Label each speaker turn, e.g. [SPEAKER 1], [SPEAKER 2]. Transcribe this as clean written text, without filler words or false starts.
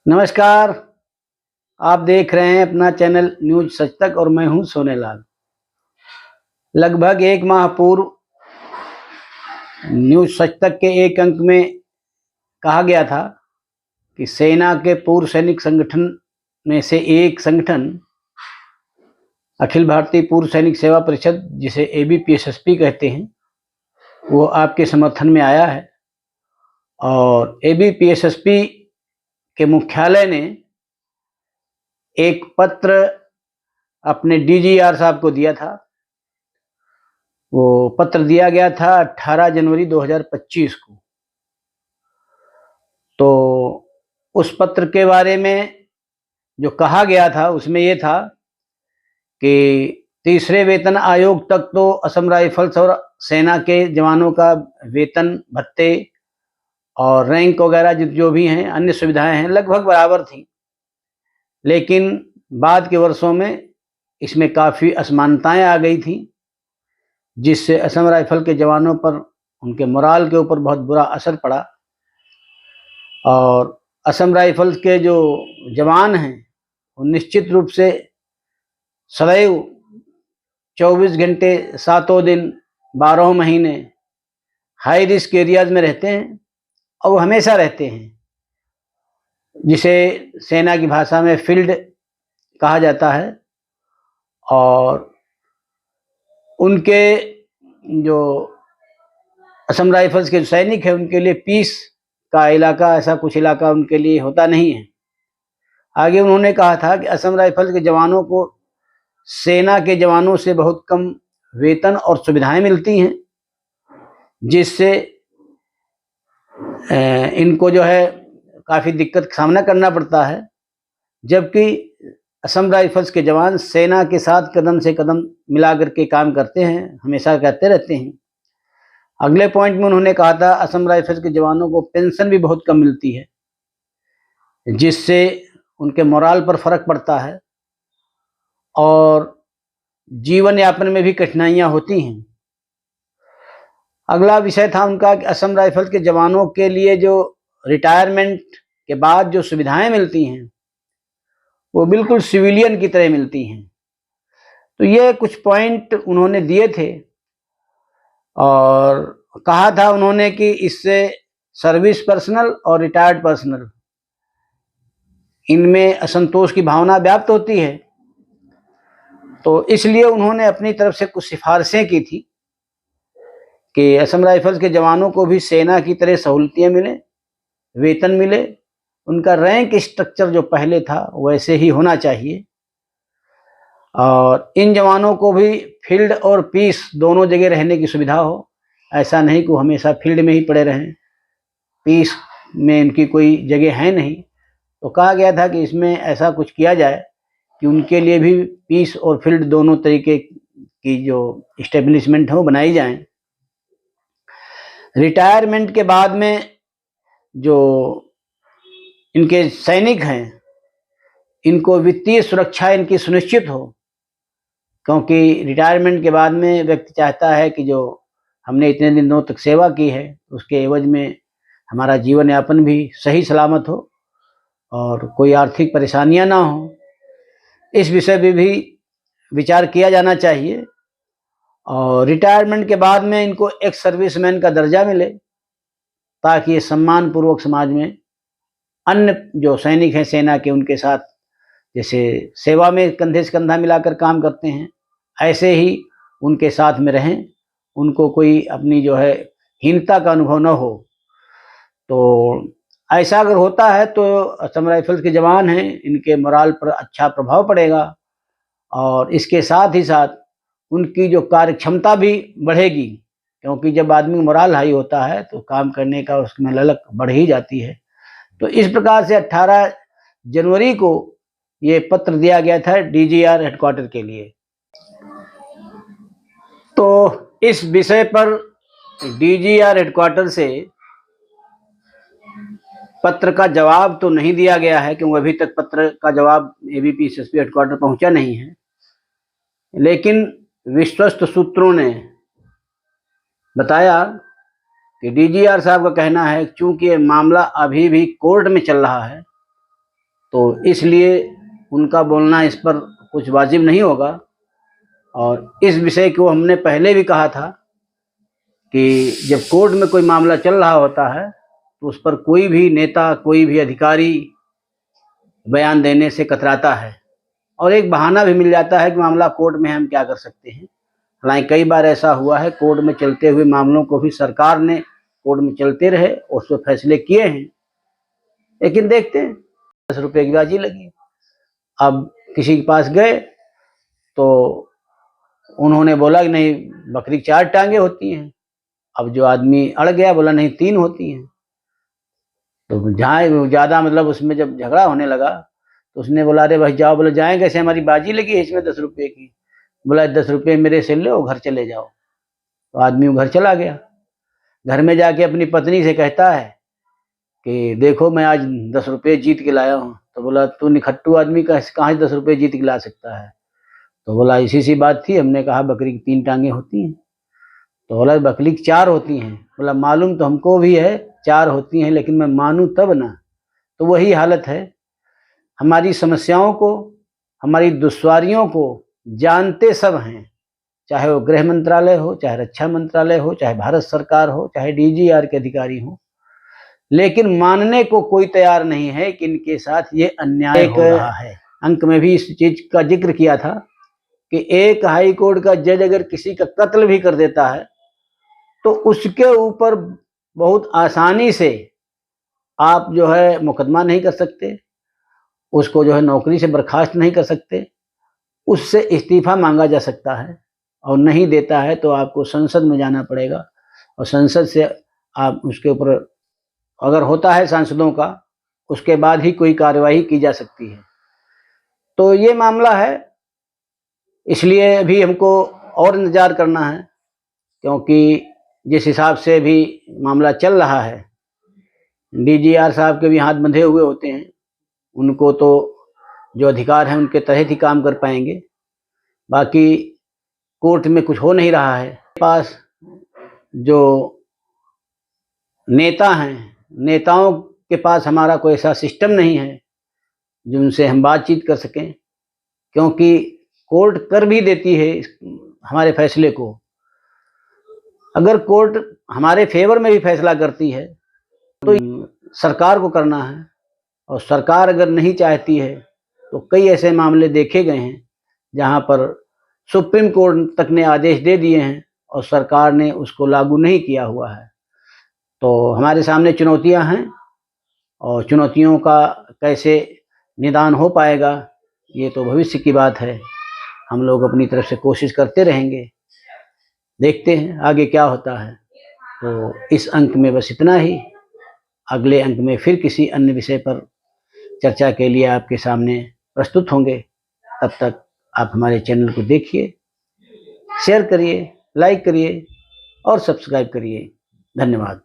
[SPEAKER 1] नमस्कार। आप देख रहे हैं अपना चैनल न्यूज सच तक और मैं हूं सोनेलाल। लगभग एक माह पूर्व न्यूज सच तक के एक अंक में कहा गया था कि सेना के पूर्व सैनिक संगठन में से एक संगठन अखिल भारतीय पूर्व सैनिक सेवा परिषद, जिसे एबीपीएसएसपी कहते हैं, वो आपके समर्थन में आया है। और एबीपीएसएसपी के मुख्यालय ने एक पत्र अपने डीजीआर साहब को दिया था। वो पत्र दिया गया था 18 जनवरी 2025 को। तो उस पत्र के बारे में जो कहा गया था उसमें ये था कि तीसरे वेतन आयोग तक तो असम राइफल्स और सेना के जवानों का वेतन, भत्ते और रैंक वगैरह जो भी हैं, अन्य सुविधाएं हैं, लगभग बराबर थी। लेकिन बाद के वर्षों में इसमें काफ़ी असमानताएं आ गई थी, जिससे असम राइफल के जवानों पर, उनके मोराल के ऊपर बहुत बुरा असर पड़ा। और असम राइफल्स के जो जवान हैं वो निश्चित रूप से सदैव 24 घंटे, 7 दिन, 12 महीने हाई रिस्क एरियाज में रहते हैं, और वो हमेशा रहते हैं, जिसे सेना की भाषा में फील्ड कहा जाता है। और उनके जो असम राइफल्स के सैनिक हैं उनके लिए पीस का इलाका, ऐसा कुछ इलाका उनके लिए होता नहीं है। आगे उन्होंने कहा था कि असम राइफल्स के जवानों को सेना के जवानों से बहुत कम वेतन और सुविधाएं मिलती हैं, जिससे इनको जो है काफ़ी दिक्कत का सामना करना पड़ता है। जबकि असम राइफल्स के जवान सेना के साथ कदम से कदम मिला करके काम करते हैं, हमेशा करते रहते हैं। अगले पॉइंट में उन्होंने कहा था असम राइफल्स के जवानों को पेंशन भी बहुत कम मिलती है, जिससे उनके मोराल पर फर्क पड़ता है और जीवन यापन में भी कठिनाइयां होती हैं। अगला विषय था उनका कि असम राइफल्स के जवानों के लिए जो रिटायरमेंट के बाद जो सुविधाएं मिलती हैं वो बिल्कुल सिविलियन की तरह मिलती हैं। तो ये कुछ पॉइंट उन्होंने दिए थे और कहा था उन्होंने कि इससे सर्विस पर्सनल और रिटायर्ड पर्सनल, इनमें असंतोष की भावना व्याप्त होती है। तो इसलिए उन्होंने अपनी तरफ से कुछ सिफारिशें की थी कि असम राइफल्स के जवानों को भी सेना की तरह सहूलतें मिले, वेतन मिले, उनका रैंक स्ट्रक्चर जो पहले था वैसे ही होना चाहिए, और इन जवानों को भी फील्ड और पीस दोनों जगह रहने की सुविधा हो। ऐसा नहीं कि वो हमेशा फील्ड में ही पड़े रहें, पीस में इनकी कोई जगह है नहीं। तो कहा गया था कि इसमें ऐसा कुछ किया जाए कि उनके लिए भी पीस और फील्ड दोनों तरीके की जो इस्टेब्लिशमेंट है वो बनाई जाए। रिटायरमेंट के बाद में जो इनके सैनिक हैं, इनको वित्तीय सुरक्षा इनकी सुनिश्चित हो, क्योंकि रिटायरमेंट के बाद में व्यक्ति चाहता है कि जो हमने इतने दिनों तक सेवा की है उसके एवज में हमारा जीवन यापन भी सही सलामत हो और कोई आर्थिक परेशानियां ना हो। इस विषय में भी विचार किया जाना चाहिए। और रिटायरमेंट के बाद में इनको एक्स सर्विसमैन का दर्जा मिले, ताकि ये सम्मान पूर्वक समाज में अन्य जो सैनिक हैं सेना के, उनके साथ जैसे सेवा में कंधे से कंधा मिलाकर काम करते हैं, ऐसे ही उनके साथ में रहें, उनको कोई अपनी जो है हीनता का अनुभव न हो। तो ऐसा अगर होता है तो असम राइफल्स के जवान हैं, इनके मोराल पर अच्छा प्रभाव पड़ेगा और इसके साथ ही साथ उनकी जो कार्य क्षमता भी बढ़ेगी, क्योंकि जब आदमी मोराल हाई होता है तो काम करने का उसमें ललक बढ़ ही जाती है। तो इस प्रकार से 18 जनवरी को ये पत्र दिया गया था डीजीआर हेडक्वार्टर के लिए। तो इस विषय पर डीजीआर हेडक्वार्टर से पत्र का जवाब तो नहीं दिया गया है, क्योंकि अभी तक पत्र का जवाब एबीपीएसएसपी हेडक्वार्टर पहुंचा नहीं है। लेकिन विश्वस्त सूत्रों ने बताया कि डीजीआर साहब का कहना है चूंकि ये मामला अभी भी कोर्ट में चल रहा है तो इसलिए उनका बोलना इस पर कुछ वाजिब नहीं होगा। और इस विषय को हमने पहले भी कहा था कि जब कोर्ट में कोई मामला चल रहा होता है तो उस पर कोई भी नेता, कोई भी अधिकारी बयान देने से कतराता है और एक बहाना भी मिल जाता है कि मामला कोर्ट में है, हम क्या कर सकते हैं। हालांकि कई बार ऐसा हुआ है, कोर्ट में चलते हुए मामलों को भी सरकार ने कोर्ट में चलते रहे और उस पर फैसले किए हैं, लेकिन देखते हैं 10 रुपये की बाजी लगी। अब किसी के पास गए तो उन्होंने बोला कि नहीं, बकरी की 4 टांगे होती हैं। अब जो आदमी अड़ गया, बोला नहीं 3 होती हैं। तो जहाँ ज़्यादा मतलब उसमें जब झगड़ा होने लगा तो उसने बोला अरे भाई जाओ, बोला जाएँ कैसे, हमारी बाजी लगी है इसमें 10 रुपये की। बोला 10 रुपये मेरे से लो, घर चले जाओ। तो आदमी घर चला गया। घर में जाके अपनी पत्नी से कहता है कि देखो मैं आज 10 रुपये जीत के लाया हूँ। तो बोला तू निखट्टू आदमी कहाँ से 10 रुपये जीत के ला सकता है। तो बोला इसी सी बात थी, हमने कहा बकरी की 3 टांगे होती हैं। तो बोला बकरी की 4 होती हैं। बोला मालूम तो हमको भी है 4 होती हैं, लेकिन मैं मानूं तब ना। तो वही हालत है, हमारी समस्याओं को, हमारी दुश्वारियों को जानते सब हैं, चाहे वो गृह मंत्रालय हो, चाहे रक्षा मंत्रालय हो, चाहे भारत सरकार हो, चाहे DGR के अधिकारी हो, लेकिन मानने को कोई तैयार नहीं है कि इनके साथ ये अन्याय हो रहा है। अंक में भी इस चीज का जिक्र किया था कि एक हाई कोर्ट का जज अगर किसी का कत्ल भी कर देता है तो उसके ऊपर बहुत आसानी से आप जो है मुकदमा नहीं कर सकते, उसको जो है नौकरी से बर्खास्त नहीं कर सकते, उससे इस्तीफा मांगा जा सकता है और नहीं देता है तो आपको संसद में जाना पड़ेगा और संसद से आप उसके ऊपर अगर होता है सांसदों का, उसके बाद ही कोई कार्यवाही की जा सकती है। तो ये मामला है, इसलिए अभी हमको और इंतज़ार करना है, क्योंकि जिस हिसाब से भी मामला चल रहा है, DGR साहब के भी हाथ बंधे हुए होते हैं, उनको तो जो अधिकार हैं उनके तहत ही काम कर पाएंगे। बाकी कोर्ट में कुछ हो नहीं रहा है। पास जो नेता हैं, नेताओं के पास हमारा कोई ऐसा सिस्टम नहीं है जिनसे हम बातचीत कर सकें, क्योंकि कोर्ट कर भी देती है हमारे फैसले को। अगर कोर्ट हमारे फेवर में भी फैसला करती है तो सरकार को करना है, और सरकार अगर नहीं चाहती है तो कई ऐसे मामले देखे गए हैं जहां पर सुप्रीम कोर्ट तक ने आदेश दे दिए हैं और सरकार ने उसको लागू नहीं किया हुआ है। तो हमारे सामने चुनौतियां हैं और चुनौतियों का कैसे निदान हो पाएगा ये तो भविष्य की बात है। हम लोग अपनी तरफ से कोशिश करते रहेंगे, देखते हैं आगे क्या होता है। तो इस अंक में बस इतना ही। अगले अंक में फिर किसी अन्य विषय पर चर्चा के लिए आपके सामने प्रस्तुत होंगे। तब तक आप हमारे चैनल को देखिए, शेयर करिए, लाइक करिए और सब्सक्राइब करिए। धन्यवाद।